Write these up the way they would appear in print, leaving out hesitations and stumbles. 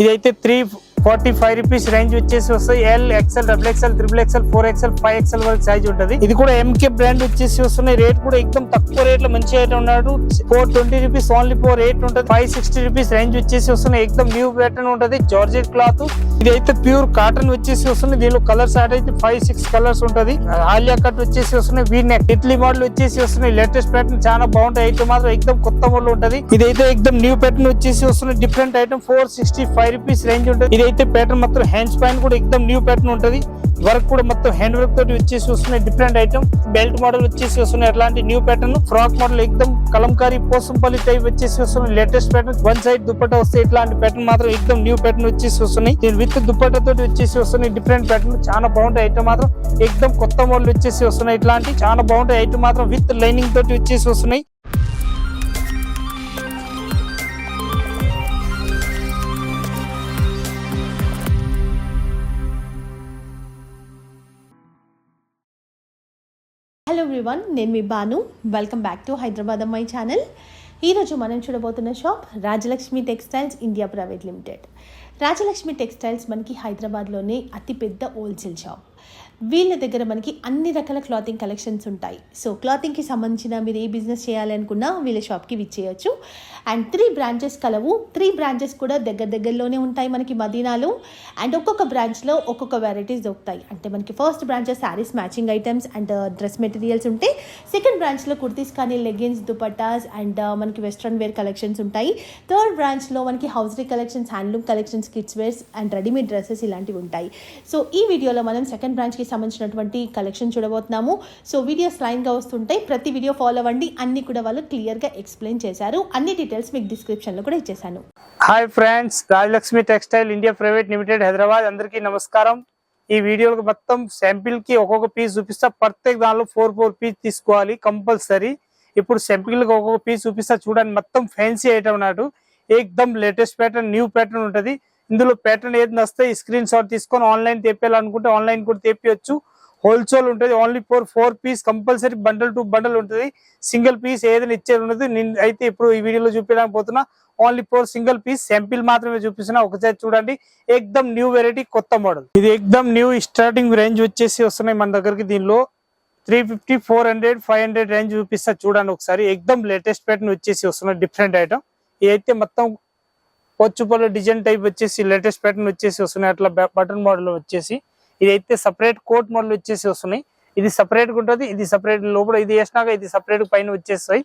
ఇదైతే 345 rupees range వచ్చేసి వస్తాయి. L, XL, double XL, triple XL, 4XL, 5XL వరకు సైజ్ ఉంటది. ఇది కూడా ఎంకే బ్రాండ్ వచ్చేసి వస్తున్నాయి. రేట్ కూడా ఎక్దమ్ తక్కువ రేట్ లో మంచి ఐటమ్ ఉన్నాడు. 420 రూపీస్ ఓన్లీ 4 ఉంటది. 560 రూపీస్ రేంజ్ వచ్చేసి వస్తున్నాయి. ఎక్దమ్ న్యూ ప్యాటర్న్ ఉంటది. Georgette cloth. ఇదైతే ప్యూర్ కాటన్ వచ్చేసి వస్తుంది. దీనిలో కలర్స్ యాడ్ అయితే 5-6 కలర్స్ ఉంటది. ఆలియా కట్ వచ్చేసి వస్తున్నాయి. వీ నెక్ ఇట్లీ మోడల్ వచ్చేసి వస్తున్నాయి. లేటెస్ట్ ప్యాటర్న్ చాలా బాగుంటాయి. ఐటమ్ మాత్రం ఎక్దమ్ కొత్త మోడల్ ఉంటది. ఇదైతే ఎక్దమ్ న్యూ ప్యాటర్న్ వచ్చేసి వస్తున్నాయి. డిఫరెంట్ ఐటమ్ 465 రూపీస్ రేంజ్ ఉంటుంది. ఇదైతే ప్యాటర్న్ మొత్తం హ్యాండ్స్ పైన కూడా ఎక్దమ్ న్యూ ప్యాటర్న్ ఉంటది. వర్క్ కూడా మొత్తం హ్యాండ్ వర్క్ తోటి వచ్చేసి వస్తున్నాయి. డిఫరెంట్ ఐటమ్ బెల్ట్ మోడల్ వచ్చేసి వస్తున్నాయి. అట్లాంటి న్యూ ప్యాటర్న్ ఫ్రాక్ మోడల్ ఎక్దమ్ కలంకారీ పోసంపల్లి టైప్ వచ్చేసి వస్తున్నాయి. Latest pattern one side dupatta వస్తే ఇట్లాంటి ప్యాటర్న్ మాత్రం ఎక్దమ్ న్యూ ప్యాటర్న్ వచ్చేసి వస్తున్నాయి. విత్ దుపట్టా తోటి వచ్చేసి వస్తున్నాయి. డిఫరెంట్ ప్యాటర్న్ చాలా బాగుంటాయి. ఐటమ్ మాత్రం ఎక్దమ్ కొత్త మోడల్ వచ్చేసి వస్తున్నాయి. ఇట్లాంటి చాలా బాగుంటాయి. ఐటమ్ మాత్రం విత్ లైనింగ్ తోటి వచ్చేసి వస్తున్నాయి. హలో ఎవ్రీవన్, నేను మీ Banu. Welcome back to Hyderabad అమ్మాయి ఛానల్. ఈరోజు మనం చూడబోతున్న shop Rajalakshmi textiles India private limited. Rajalakshmi textiles మనకి హైదరాబాద్లోనే అతిపెద్ద హోల్సేల్ షాప్. వీళ్ళ దగ్గర మనకి అన్ని రకాల క్లాతింగ్ కలెక్షన్స్ ఉంటాయి. సో క్లాతింగ్కి సంబంధించిన మీరు ఏ బిజినెస్ చేయాలనుకున్నా వీళ్ళ షాప్కి విచ్చేయచ్చు. అండ్ 3 బ్రాంచెస్ కలవు. 3 బ్రాంచెస్ కూడా దగ్గరలోనే ఉంటాయి మనకి మదీనాలో. అండ్ ఒక్కొక్క బ్రాంచ్లో ఒక్కొక్క వెరైటీస్ దొరుకుతాయి. అంటే మనకి first branch saris, matching items and dress materials ఉంటాయి. సెకండ్ బ్రాంచ్లో కుర్తీస్ కానీ, లెగిన్స్, దుపట్టాస్ అండ్ మనకి వెస్ట్రన్ వేర్ కలెక్షన్స్ ఉంటాయి. థర్డ్ బ్రాంచ్లో మనకి hosiery collections, handloom collections, kids wears and readymade dresses ఇలాంటివి ఉంటాయి. సో ఈ వీడియోలో మనం సెకండ్ బ్రాంచ్కి సంబంధించినటువంటి కలెక్షన్ చూడబోతున్నాము. సో వీడియోస్ లైన్గా వస్తుంటాయి. ప్రతి వీడియో ఫాలో అవ్వండి. అన్ని కూడా వాళ్ళు క్లియర్గా ఎక్స్ప్లెయిన్ చేశారు. అన్ని డీటెయిల్స్ మీకు డిస్క్రిప్షన్లో కూడా ఇచ్చేసాను. Hi friends, Rajalakshmi textile India private limited Hyderabad. అందరికీ నమస్కారం. ఈ వీడియోకి మొత్తం శాంపిల్ కి ఒక్కొక్క పీస్ చూపిస్తా. ప్రత్యేక దానిలో 4 పీస్ తీసుకోవాలి కంపల్సరీ. ఇప్పుడు శాంపిల్ కి ఒక్కొక్క పీస్ చూపిస్తా చూడండి. మొత్తం ఫ్యాన్సీ ఐటమ్ అన్నట్టు ఏకదమ్ లేటెస్ట్ ప్యాటర్న్, న్యూ ప్యాటర్న్ ఉంటది. ఇందులో ప్యాటర్న్ ఏది నస్తే స్క్రీన్ షాట్ తీసుకొని ఆన్లైన్ తెప్పాలనుకుంటే ఆన్లైన్ కూడా తెప్పియచ్చు. హోల్సేల్ ఉంటుంది. Only 4 piece compulsory. Bundle to bundle ఉంటుంది. సింగిల్ పీస్ ఏదైనా ఇచ్చేది ఉండదు. నేను అయితే ఇప్పుడు ఈ వీడియోలో చూపించలేకపోతున్నా. ఓన్లీ 4 సింగిల్ పీస్ శాంపిల్ మాత్రమే చూపిస్తున్నా. ఒకసారి చూడండి. ఎక్దమ్ న్యూ వెరైటీ, కొత్త మోడల్. ఇది ఎక్దమ్ న్యూ స్టార్టింగ్ రేంజ్ వచ్చేసి వస్తున్నాయి మన దగ్గరికి. దీనిలో 350, 400, 500 రేంజ్ చూపిస్తా చూడండి ఒకసారి. ఎక్దమ్ లేటెస్ట్ ప్యాటర్న్ వచ్చేసి వస్తున్నాయి. Different item. ఇదైతే మొత్తం పొచ్చుపల్ల డిజైన్ టైప్ వచ్చేసి లేటెస్ట్ ప్యాటర్న్ వచ్చేసి వస్తున్నాయి. అట్లా బటన్ మోడల్ వచ్చేసి ఇదైతే సపరేట్ కోట్ మోడల్ వచ్చేసి వస్తున్నాయి. ఇది సపరేట్ గా ఉంటుంది. ఇది సపరేట్ లోపల ఇది వేసినాక ఇది సపరేట్ పైన వచ్చేస్తాయి.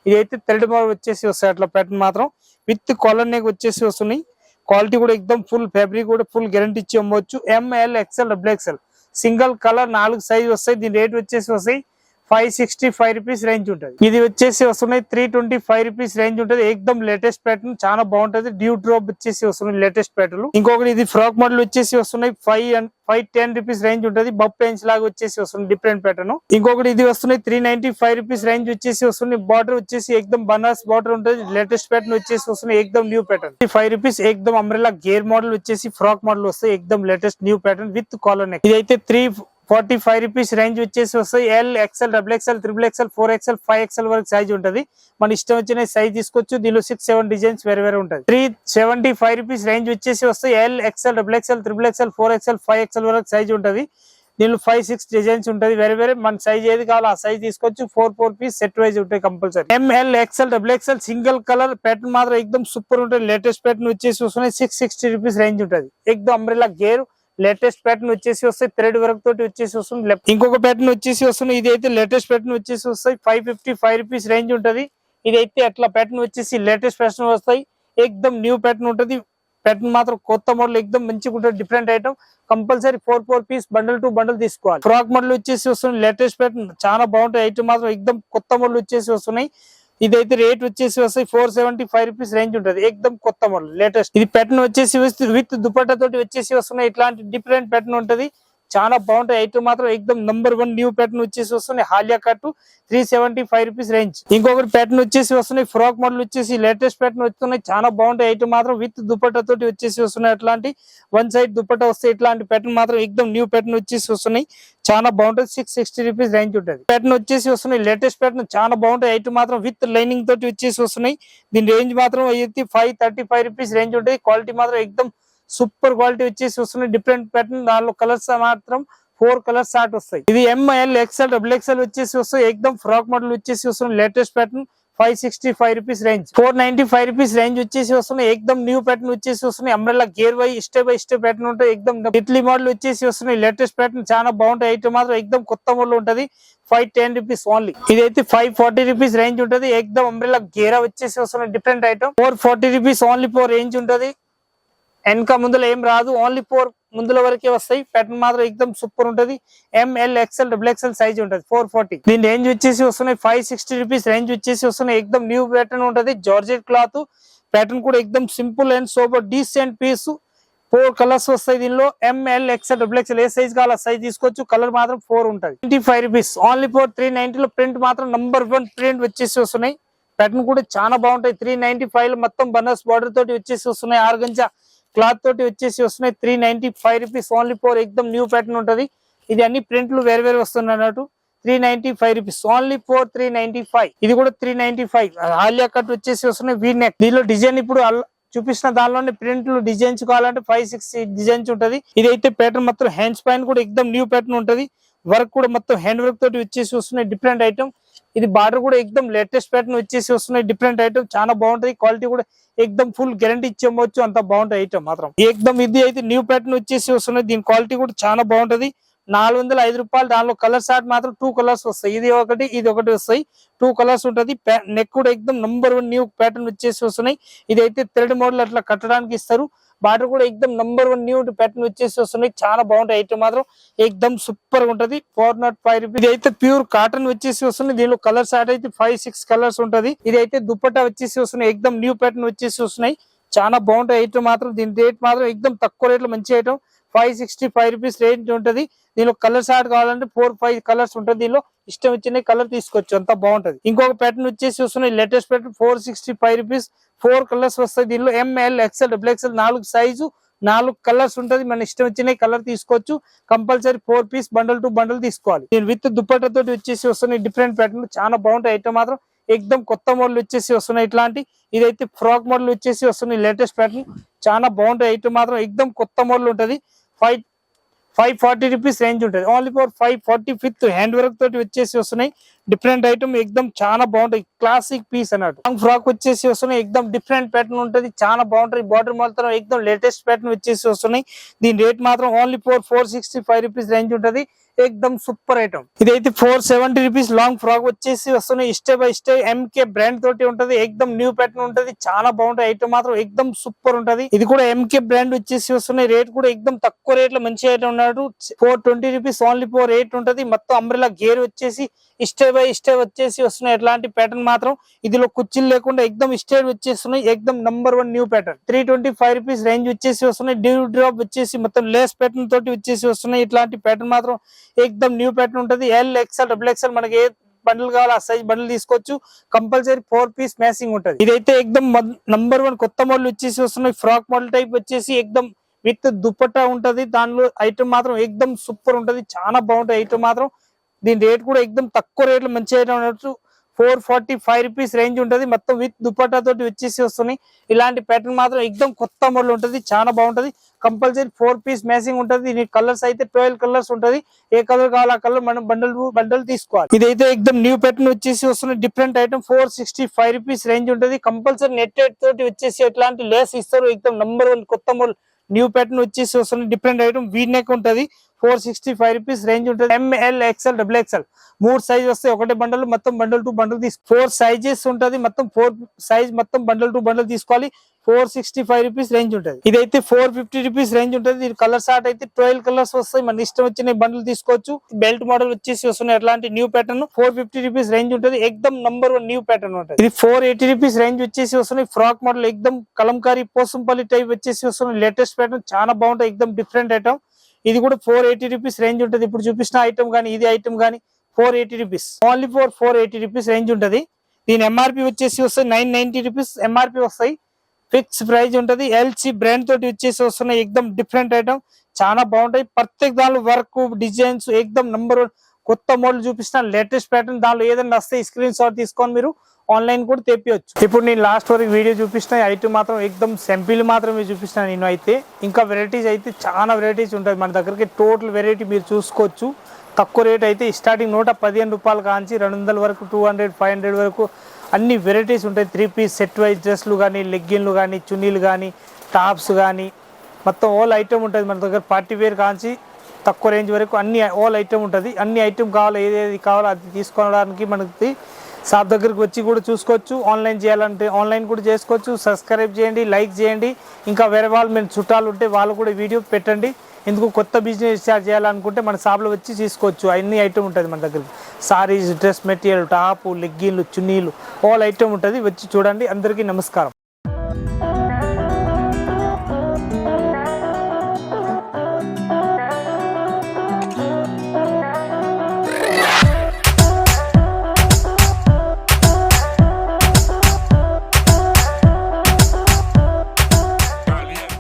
ఇదైతే థ్రెడ్ మోడల్ వచ్చేసి వస్తాయి. అట్లా ప్యాటర్న్ మాత్రం విత్ కాలర్ నెక్ వచ్చేసి వస్తున్నాయి. క్వాలిటీ కూడా ఎక్దమ్ ఫుల్, ఫ్యాబ్రిక్ కూడా ఫుల్ గ్యారంటీ ఇచ్చి అమ్మవచ్చు. ML, XL, XXL single colour 4 size వస్తాయి. దీని రేట్ వచ్చేసి వస్తాయి 565 రూపీస్ రేంజ్ ఉంటుంది. ఇది వచ్చేసి వస్తున్నాయి 325 రూపీస్ రేంజ్ ఉంటుంది. ఎక్దమ్ లేటెస్ట్ ప్యాటర్న్, చాలా బాగుంటది. డ్యూ డ్రాప్ వచ్చేసి వస్తున్నాయి లేటెస్ట్ ప్యాటర్న్. ఇంకొకటి ఇది ఫ్రాక్ మోడల్ వచ్చేసి వస్తున్నాయి 510 రూపీస్ రేంజ్ ఉంటుంది. బఫ్ పెన్స్ లాగా వచ్చేసి వస్తుంది డిఫరెంట్ ప్యాటర్న్. ఇంకొకటి ఇది వస్తున్నాయి 395 రూపీస్ రేంజ్ వచ్చేసి వస్తుంది. బార్డర్ వచ్చేసి ఎక్దమ్ బనారస్ బార్డర్ ఉంటుంది. లేటెస్ట్ ప్యాటర్న్ వచ్చేసి వస్తున్నాయి. ఎక్దమ్ న్యూ ప్యాటర్న్. 5 రూపీస్ ఎక్దమ్ అంబ్రెల్లా గేర్ మోడల్ వచ్చేసి ఫ్రాక్ మోడల్ వస్తాయి. ఎక్దమ్ latest new pattern with collar neck. ఇదైతే 345 రూపీస్ రేంజ్ వచ్చేసి వస్తాయి. L, XL, double XL, triple XL, 4XL, 5XL వరకు సైజ్ ఉంటుంది. మన ఇష్టం వచ్చిన సైజ్ తీసుకోవచ్చు. దీనిలో 6-7 డిజైన్స్ వేరే ఉంటుంది. 375 రూపీస్ రేంజ్ వచ్చేసి వస్తాయి. L, XL, double XL, triple XL, 4XL, 5XL వరకు సైజ్ ఉంటుంది. దీనిలో 5-6 డిజైన్స్ ఉంటుంది. వేరే మన సైజ్ ఏది కావాలో ఆ సైజ్ తీసుకోవచ్చు. 4 పీస్ సెట్ వైజ్ ఉంటాయి compulsory. ML, XL, XXL single colour pattern మాత్రం ఎక్దమ్ సూపర్ ఉంటుంది. లేటెస్ట్ ప్యాటర్న్ వచ్చేసి వస్తున్నాయి. 660 రూపీస్ రేంజ్ ఉంటుంది. ఎక్దమ్ అంబ్రెల్లా గేర్ లేటెస్ట్ ప్యాటర్న్ వచ్చేసి వస్తాయి. థ్రెడ్ వర్క్ తోటి వచ్చేసి వస్తుంది. ఇంకొక ప్యాటర్న్ వచ్చేసి వస్తుంది. ఇది అయితే లేటెస్ట్ ప్యాటర్న్ వచ్చేసి వస్తాయి. 555 రూపీస్ రేంజ్ ఉంటుంది. ఇదైతే అట్లా ప్యాటర్న్ వచ్చేసి లేటెస్ట్ ప్యాటర్న్ వస్తాయి. ఎక్దమ్ న్యూ ప్యాటర్న్ ఉంటుంది. ప్యాటర్న్ మాత్రం కొత్త మోడల్ ఎక్దమ్ మంచిగా ఉంటుంది. Different item. Compulsory 4 piece bundle to bundle తీసుకోవాలి. ఫ్రాక్ మోడల్ వచ్చేసి వస్తుంది. లేటెస్ట్ ప్యాటర్న్ చాలా బాగుంటాయి. ఐటమ్ మాత్రం ఎక్దమ్ కొత్త మోడల్ వచ్చేసి వస్తున్నాయి. ఇదైతే రేట్ వచ్చేసి వస్తాయి 475 రూపీస్ రేంజ్ ఉంటుంది. ఎక్దమ్ కొత్త మోడల్ లేటెస్ట్. ఇది ప్యాటర్న్ వచ్చేసి విత్ దుపట్టా తోటి వచ్చేసి వస్తున్నాయి. ఇట్లాంటి డిఫరెంట్ ప్యాటర్న్ ఉంటుంది. చాలా బాగుంటాయి. ఐటమ్ మాత్రం ఎక్దమ్ #1 న్యూ ప్యాటర్న్ వచ్చేసి వస్తున్నాయి. హాలియా కట్ 375 రూపీస్ రేంజ్. ఇంకొకటి ప్యాటర్న్ వచ్చేసి వస్తున్నాయి. ఫ్రాక్ మోడల్ వచ్చేసి లేటెస్ట్ ప్యాటర్న్ వస్తున్నాయి. చాలా బాగుంటాయి. ఐటమ్ మాత్రం విత్ దుపట్టా తోటి వచ్చేసి వస్తున్నాయి. అట్లాంటి వన్ సైడ్ దుపట్టా వస్తాయి. ఇట్లాంటి ప్యాటర్న్ మాత్రం ఎక్దమ్ న్యూ ప్యాటర్న్ వచ్చేసి వస్తున్నాయి. చాలా బాగుంటుంది. 660 రూపీస్ రేంజ్ ఉంటుంది. ప్యాటర్న్ వచ్చేసి వస్తున్నాయి. లేటెస్ట్ ప్యాటర్న్ చాలా బాగుంటాయి. ఐటమ్ మాత్రం విత్ లైనింగ్ తోటి వచ్చేసి వస్తున్నాయి. దీని రేంజ్ మాత్రం అయితే 535 రూపీస్ రేంజ్ ఉంటుంది. క్వాలిటీ మాత్రం ఎక్దమ్ సూపర్ క్వాలిటీ వచ్చేసి వస్తున్నాయి. డిఫరెంట్ ప్యాటర్న్, దానిలో కలర్స్ మాత్రం 4 కలర్స్ స్టార్ట్ వస్తాయి. ఇది ఎంఎల్ ఎక్స్ఎల్ డబుల్ ఎక్స్ఎల్ వచ్చేసి వస్తాయి. ఎక్దమ్ ఫ్రాక్ మోడల్ వచ్చేసి వస్తుంది. Latest pattern 565 rupees range, 495 rupees range వచ్చేసి వస్తున్నాయి. ఎక్దమ్ న్యూ ప్యాటర్న్ వచ్చేసి వస్తున్నాయి. అంబ్రెల్లా గేర్ వై స్టెప్ బై స్టెప్ ప్యాటర్న్ ఉంటాయి. ఎక్దమ్ ఇట్లీ మోడల్ వచ్చేసి వస్తున్నాయి. లేటెస్ట్ ప్యాటర్న్ చాలా బాగుంటాయి. ఐటమ్ మాత్రం ఎక్దమ్ కొత్త మోడల్ ఉంటది. 510 రూపీస్ ఓన్లీ. ఇదైతే 540 రూపీస్ రేంజ్ ఉంటది. ఎక్దమ్ అంబ్రెల్లా గేరా వచ్చేసి వస్తున్నాయి. Different item 440 rupees only. 4 range ఉంటది. వెనక ముందులో ఏం రాదు, ఓన్లీ 4 ముందుల వరకే వస్తాయి. ప్యాటర్న్ మాత్రం ఎక్దమ్ సూపర్ ఉంటది. ML XL double XL size ఉంటది. 440. దీని రేంజ్ వచ్చేసి వస్తున్నాయి 560 రూపీస్ రేంజ్ వచ్చేసి వస్తున్నాయి. ఎక్దమ్ న్యూ ప్యాటర్న్ ఉంటది. జార్జెట్ క్లాత్ ప్యాటర్న్ కూడా ఎక్దమ్ simple and super decent piece. 4 colours వస్తాయి దీనిలో. ఎంఎల్ ఎక్స్ఎల్ డబుల్ ఎక్స్ఎల్ ఏ సైజ్ కావాలో సైజ్ తీసుకోవచ్చు. కలర్ మాత్రం 4 ఉంటది. 25 రూపీస్ ఓన్లీ 390 లో ప్రింట్ మాత్రం నంబర్ 1 ప్రింట్ వచ్చేసి వస్తున్నాయి. ప్యాటర్న్ కూడా చాలా బాగుంటాయి. 395 లో మొత్తం బనస్ బార్డర్ తోటి వచ్చేసి వస్తున్నాయి. ఆర్గంజా క్లాత్ తోటి వచ్చేసి వస్తున్నాయి. 395 రూపీస్ ఓన్లీ 4. ఎక్దమ్ న్యూ ప్యాటర్న్ ఉంటది. ఇది అన్ని ప్రింట్లు వేరు వేరు వస్తున్నాయి అన్నట్టు. 395 రూపీస్ ఓన్లీ 395. ఇది కూడా 395. ఆలియా కట్ వచ్చేసి వస్తున్నాయి. V neck. దీనిలో డిజైన్ ఇప్పుడు చూపిస్తున్న దానిలోనే ప్రింట్లు డిజైన్స్ కావాలంటే 5-6 డిజైన్స్ ఉంటది. ఇదైతే ప్యాటర్న్ మొత్తం హ్యాండ్స్ పైన కూడా ఎక్దమ్ న్యూ ప్యాటర్న్ ఉంటది. వర్క్ కూడా మొత్తం హ్యాండ్ వర్క్ తోటి వచ్చేసి వస్తున్నాయి. Different item. ఇది బార్డర్ కూడా ఎక్దమ్ లేటెస్ట్ ప్యాటర్న్ వచ్చేసి వస్తున్నాయి. డిఫరెంట్ ఐటమ్ చాలా బాగుంటది. క్వాలిటీ కూడా ఎక్దమ్ ఫుల్ గ్యారంటీ ఇచ్చేవచ్చు. అంత బాగుంటాయి ఐటమ్ మాత్రం. ఎక్దమ్ ఇది అయితే న్యూ ప్యాటర్న్ వచ్చేసి వస్తున్నాయి. దీని క్వాలిటీ కూడా చాలా బాగుంటది. 405 రూపాయలు. దానిలో కలర్ షార్ట్ మాత్రం 2 కలర్స్ వస్తాయి. ఇది ఒకటి వస్తాయి. 2 కలర్స్ ఉంటది. నెక్ కూడా ఎక్దమ్ నంబర్ 1 న్యూ ప్యాటర్న్ వచ్చేసి వస్తున్నాయి. ఇదైతే థ్రెడ్ మోడల్ అట్లా కట్టడానికి ఇస్తారు. బార్డర్ కూడా ఎక్దమ్ నంబర్ 1 న్యూ ప్యాటర్న్ వచ్చేసి వస్తున్నాయి. చాలా బాగుంటాయి ఐటమ్ మాత్రం ఎక్దమ్ సూపర్ గా ఉంటది. 405 రూపీస్. ఇది అయితే ప్యూర్ కాటన్ వచ్చేసి వస్తుంది. దీనిలో కలర్ షార్ట్ అయితే 5-6 కలర్స్ ఉంటది. ఇది అయితే దుపట్టా వచ్చేసి వస్తున్నాయి. ఎక్దమ్ న్యూ ప్యాటర్న్ వచ్చేసి వస్తున్నాయి. చాలా బాగుంటాయి ఐటమ్ మాత్రం. దీని రేట్ మాత్రం ఎక్దమ్ తక్కువ రేట్ లో మంచి ఐటమ్. 565 రూపీస్ రేంజ్ ఉంటది. దీనిలో కలర్ షార్ట్ కావాలంటే 4-5 కలర్స్ ఉంటుంది. దీనిలో ఇష్టం వచ్చిన కలర్ తీసుకోవచ్చు. అంత బాగుంటది. ఇంకొక ప్యాటర్న్ వచ్చేసి వస్తున్నాయి. Latest pattern 465 rupees. 4 కలర్స్ వస్తాయి. దీనిలో M L XL double XL 4 size 4 colours ఉంటది. మన ఇష్టం వచ్చిన కలర్ తీసుకోవచ్చు. Compulsory 4 piece bundle to bundle తీసుకోవాలి. దీని విత్ దుపట్టా తోటి వచ్చేసి వస్తున్నాయి. డిఫరెంట్ ప్యాటర్న్ చాలా బాగుంటాయి ఐటమ్ మాత్రం. ఎక్దమ్ కొత్త మోడల్ వచ్చేసి వస్తున్నాయి. ఇట్లాంటి ఇదైతే ఫ్రాక్ మోడల్ వచ్చేసి వస్తున్నాయి. లేటెస్ట్ ప్యాటర్న్ చాలా బాగుంటాయి ఐటమ్ మాత్రం. ఎక్దమ్ కొత్త మోడల్ ఉంటది. 540 రూపీస్ రేంజ్ ఉంటుంది. ఓన్లీ 540 విత్ హ్యాండ్ వర్క్ తోటి వచ్చేసి వస్తున్నాయి. డిఫరెంట్ ఐటమ్ ఎక్దమ్ చాలా బాగుంటాయి. క్లాసిక్ పీస్ అన్నట్టు. లాంగ్ ఫ్రాక్ వచ్చేసి వస్తున్నాయి. ఎక్దమ్ డిఫరెంట్ ప్యాటర్న్ ఉంటుంది. చాలా బాగుంటుంది. బార్డర్ మాత్రం ఎక్దమ్ లేటెస్ట్ ప్యాటర్న్ వచ్చేసి వస్తున్నాయి. దీని రేట్ మాత్రం ఓన్లీ 465 రూపీస్ రేంజ్ ఉంటది. ఎక్దమ్ సూపర్ ఐటమ్. ఇదైతే 470 రూపీస్ లాంగ్ ఫ్రాక్ వచ్చేసి వస్తున్నాయి. Step by step MK brand తోటి ఉంటది. ఎక్దమ్ న్యూ ప్యాటర్న్ ఉంటది. చాలా బాగుంటాయి ఐటమ్ మాత్రం ఎక్దమ్ సూపర్ ఉంటది. ఇది కూడా ఎంకే బ్రాండ్ వచ్చేసి వస్తున్నాయి. రేట్ కూడా ఎక్దమ్ తక్కువ రేట్ లో మంచి ఐటమ్ ఉన్నాడు. 420 రూపీస్ ఓన్లీ 4 ఉంటది. మొత్తం అంబ్రెల్లా గేర్ వచ్చేసి స్టెప్ బై స్టెప్ వచ్చేసి వస్తున్నాయి. ఎట్లాంటి ప్యాటర్న్ మాత్రం ఇదిలో కుర్చీలు లేకుండా ఎక్దమ్ స్టేట్ వచ్చేస్తున్నాయి. ఎక్దమ్ number 1 new pattern. 325 rupees range వచ్చేసి వస్తున్నాయి. డ్యూ డ్రాప్ వచ్చేసి మొత్తం లేస్ ప్యాటర్న్ తోటి వచ్చేసి వస్తున్నాయి. ఇట్లాంటి ప్యాటర్న్ మాత్రం ఎక్దమ్ న్యూ ప్యాటర్న్ ఉంటది. ఎల్ ఎక్స్ఎల్ డబుల్ ఎక్స్ఎల్ మనకి ఏ బండిల్ కావాలి ఆ సైజ్ బండిల్ తీసుకోవచ్చు. కంపల్సరీ 4 పీస్ మ్యాచింగ్ ఉంటది. ఇదైతే ఎక్దమ్ నంబర్ 1 కొత్త మోడల్ వచ్చేసి వస్తున్నాయి. ఫ్రాక్ మోడల్ టైప్ వచ్చేసి ఎక్దమ్ విత్ దుపట్టా ఉంటది. దానిలో ఐటమ్ మాత్రం ఎక్దమ్ సూపర్ ఉంటది. చాలా బాగుంటది ఐటమ్ మాత్రం. దీని రేట్ కూడా ఎక్దమ్ తక్కువ రేట్ లో మంచి ఐటమ్ ఉండొచ్చు. 445 రూపీస్ రేంజ్ ఉంటది. మొత్తం విత్ దుపట్టా తోటి వచ్చేసి వస్తున్నాయి. ఇలాంటి ప్యాటర్న్ మాత్రం ఎక్దమ్ కొత్త మోడల్ ఉంటది. చాలా బాగుంటది. కంపల్సరీ 4 పీస్ మ్యాచింగ్ ఉంటది. దీని కలర్స్ అయితే 12 కలర్స్ ఉంటది. ఏ కలర్ కావాలి ఆ కలర్ మనం బండల్ తీసుకోవాలి. ఇదైతే ఎక్దమ్ న్యూ ప్యాటర్న్ వచ్చేసి వస్తున్నాయి. డిఫరెంట్ ఐటమ్ 465 రూపీస్ రేంజ్ ఉంటది. కంపల్సరీ నెట్ తోటి వచ్చేసి ఎట్లాంటి లేస్ ఇస్తారు. ఎక్దమ్ నంబర్ 1 కొత్త మోడల్ న్యూ ప్యాటర్న్ వచ్చేసి వస్తున్నాయి. డిఫరెంట్ ఐటమ్ వీ నెక్ ఉంటది. 465 రూపీస్ రేంజ్ ఉంటుంది. ML XL double XL 3 size వస్తాయి. ఒకటే బండల్ మొత్తం బండల్ టు బండల్ 4 సైజెస్ ఉంటది. మొత్తం 4 సైజ్ మొత్తం బండల్ టు బండల్ తీసుకోవాలి. 465 రూపీస్ రేంజ్ ఉంటుంది. ఇదైతే 450 రూపీస్ రేంజ్ ఉంటుంది. దీని కలర్ షార్ట్ అయితే 12 కలర్స్ వస్తాయి. మన ఇష్టం వచ్చిన బండల్ తీసుకోవచ్చు. బెల్ట్ మోడల్ వచ్చేసి వస్తున్నాయి. అట్లాంటి న్యూ ప్యాటర్న్ 450 రూపీస్ రేంజ్ ఉంటుంది. ఎక్దమ్ నంబర్ 1 న్యూ ప్యాటర్న్ ఉంటుంది. ఇది 480 రూపీస్ రేంజ్ వచ్చేసి వస్తున్నాయి. ఫ్రాక్ మోడల్ ఎక్దమ్ కలంకారీ పోసంపల్లి టైప్ వచ్చేసి వస్తున్నాయి. లేటెస్ట్ ప్యాటర్న్ చాలా బాగుంటాయి. ఎక్దమ్ డిఫరెంట్ ఐటమ్. ఇది కూడా 480 రూపీస్ రేంజ్ ఉంటుంది. ఇప్పుడు చూపించిన ఐటమ్ గానీ ఇది ఐటమ్ గానీ 480 రూపీస్. ఓన్లీ 480 రూపీస్ రేంజ్ ఉంటుంది. దీని ఎంఆర్పి వచ్చేసి వస్తాయి 990 రూపీస్ ఎంఆర్పి వస్తాయి. ఫిక్స్ ప్రైజ్ ఉంటది. ఎల్సి బ్రాండ్ తోటి వచ్చేసి వస్తున్నాయి. ఎక్దమ్ డిఫరెంట్ ఐటమ్ చాలా బాగుంటాయి. ప్రత్యేక దానిలో వర్క్ డిజైన్స్ ఎక్దమ్ నంబర్ 1 కొత్త మోడల్ చూపిస్తున్న లేటెస్ట్ ప్యాటర్న్. దానిలో ఏదైనా వస్తే స్క్రీన్ షాట్ తీసుకొని మీరు ఆన్లైన్ కూడా తెప్పియొచ్చు. ఇప్పుడు నేను లాస్ట్ వరకు వీడియో చూపించిన ఐటమ్ మాత్రం ఎక్దమ్ సింపుల్ మాత్రమే చూపిస్తున్నా నేను అయితే. ఇంకా వెరైటీస్ అయితే చాలా వెరైటీస్ ఉంటుంది మన దగ్గరికి. టోటల్ వెరైటీ మీరు చూసుకోవచ్చు. తక్కువ రేట్ అయితే స్టార్టింగ్ 115 రూపాయలు కాంచి 200 వరకు, 200, 500 వరకు అన్ని వెరైటీస్ ఉంటాయి. 3 పీస్ సెట్ వైజ్ డ్రెస్లు కానీ, లెగ్గిన్లు కానీ, చున్నీలు కానీ, టాప్స్ కానీ మొత్తం ఆల్ ఐటమ్ ఉంటుంది మన దగ్గర. పార్టీ వేర్ కాంచి తక్కువ రేంజ్ వరకు అన్ని ఆల్ ఐటమ్ ఉంటుంది. అన్ని ఐటమ్ కావాలో ఏది కావాలో అది తీసుకోవడానికి మనకి షాప్ దగ్గరికి వచ్చి కూడా చూసుకోవచ్చు. ఆన్లైన్ చేయాలంటే ఆన్లైన్ కూడా చేసుకోవచ్చు. సబ్స్క్రైబ్ చేయండి, లైక్ చేయండి. ఇంకా వేరే వాళ్ళు మేము చుట్టాలు ఉంటే వాళ్ళు కూడా వీడియో పెట్టండి. ఎందుకు కొత్త బిజినెస్ స్టార్ట్ చేయాలనుకుంటే మన షాప్లో వచ్చి తీసుకోవచ్చు. అన్ని ఐటమ్ ఉంటుంది మన దగ్గర. సారీస్, డ్రెస్ మెటీరియల్, టాపు, లెగ్గిన్లు, చున్నీలు ఆల్ ఐటమ్ ఉంటుంది. వచ్చి చూడండి. అందరికీ నమస్కారం.